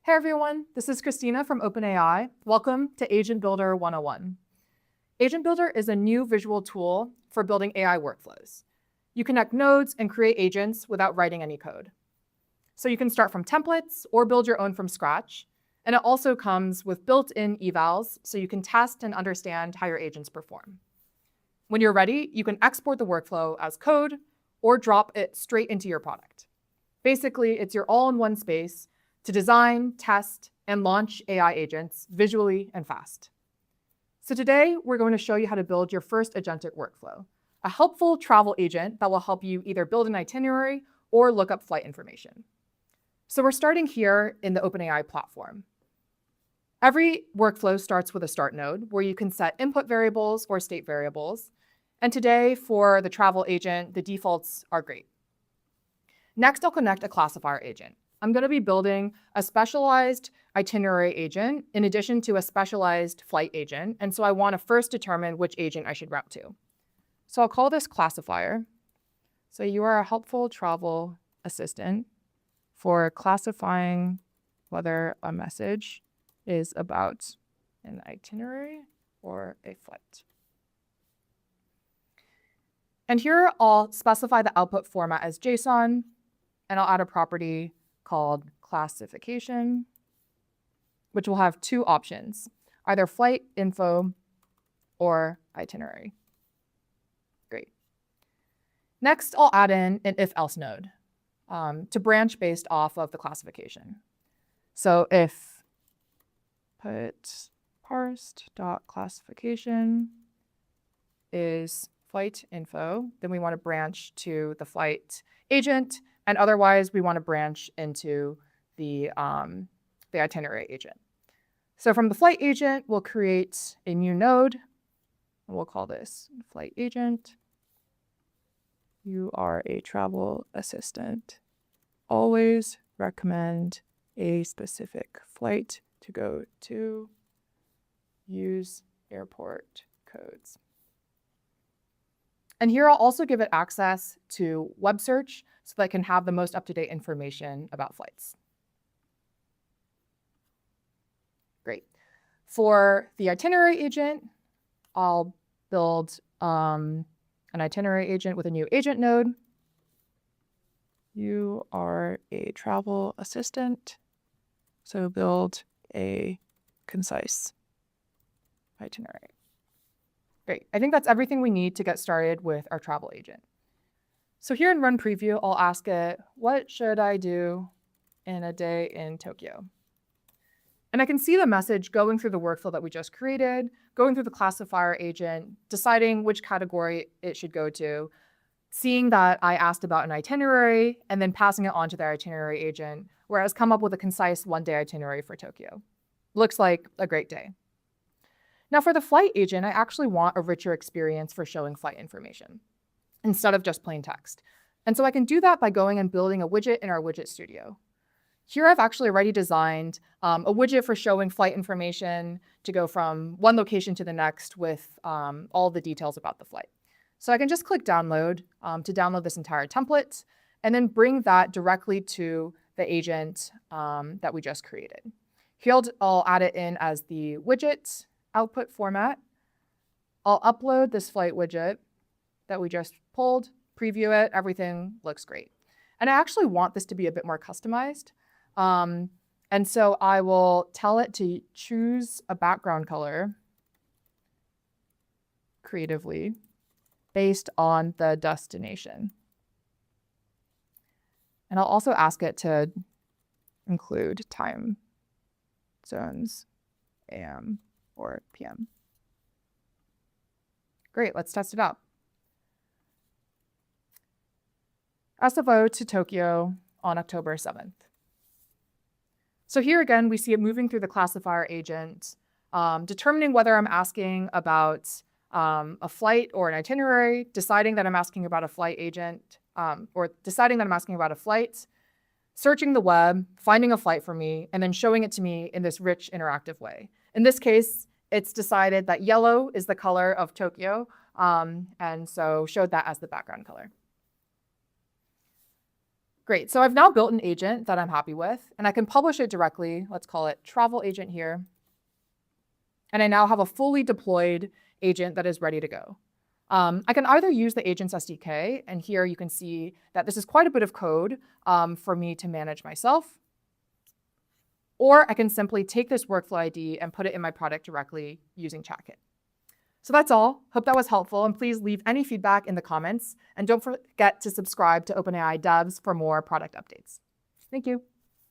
Hey everyone, this is Christina from OpenAI. Welcome to Agent Builder 101. Agent Builder is a new visual tool for building AI workflows. You connect nodes and create agents without writing any code. So you can start from templates or build your own from scratch. And it also comes with built-in evals, so you can test and understand how your agents perform. When you're ready, you can export the workflow as code or drop it straight into your product. Basically, it's your all-in-one space to design, test, and launch AI agents visually and fast. So today, we're going to show you how to build your first agentic workflow, a helpful travel agent that will help you either build an itinerary or look up flight information. So we're starting here in the OpenAI platform. Every workflow starts with a start node where you can set input variables or state variables. And today, for the travel agent, the defaults are great. Next, I'll connect a classifier agent. I'm going to be building a specialized itinerary agent in addition to a specialized flight agent. And so I want to first determine which agent I should route to. So I'll call this classifier. So you are a helpful travel assistant for classifying whether a message is about an itinerary or a flight. And here I'll specify the output format as JSON, and I'll add a property called classification, which will have two options, either flight info or itinerary. Great. Next, I'll add in an if-else node to branch based off of the classification. So if put parsed.classification is flight info, then we want to branch to the flight agent, and otherwise we want to branch into the itinerary agent. So from the flight agent, we'll create a new node, and we'll call this flight agent. You are a travel assistant. Always recommend a specific flight to go to. Use airport codes. And here I'll also give it access to web search so that it can have the most up-to-date information about flights. Great. For the itinerary agent, I'll build an itinerary agent with a new agent node. You are a travel assistant, so build a concise itinerary. Great. I think that's everything we need to get started with our travel agent. So here in Run Preview, I'll ask it, what should I do in a day in Tokyo? And I can see the message going through the workflow that we just created, going through the classifier agent, deciding which category it should go to, seeing that I asked about an itinerary, and then passing it on to the itinerary agent, where I was come up with a concise one-day itinerary for Tokyo. Looks like a great day. Now for the flight agent, I actually want a richer experience for showing flight information instead of just plain text. And so I can do that by going and building a widget in our widget studio. Here I've actually already designed a widget for showing flight information to go from one location to the next with all the details about the flight. So I can just click download to download this entire template and then bring that directly to the agent that we just created. Here I'll add it in as the widget output format. I'll upload this flight widget that we just pulled, preview it, everything looks great. And I actually want this to be a bit more customized. And so I will tell it to choose a background color creatively based on the destination. And I'll also ask it to include time zones, AM or PM. Great, let's test it out. SFO to Tokyo on October 7th. So here again, we see it moving through the classifier agent, determining whether I'm asking about a flight or an itinerary, deciding that I'm asking about a flight agent, or deciding that I'm asking about a flight, searching the web, finding a flight for me, and then showing it to me in this rich interactive way. In this case, it's decided that yellow is the color of Tokyo, and so showed that as the background color. Great, so I've now built an agent that I'm happy with, and I can publish it directly. Let's call it travel agent here. And I now have a fully deployed agent that is ready to go. I can either use the Agents SDK, and here you can see that this is quite a bit of code for me to manage myself. Or I can simply take this workflow ID and put it in my product directly using ChatKit. So that's all. Hope that was helpful, and please leave any feedback in the comments. And don't forget to subscribe to OpenAI Devs for more product updates. Thank you.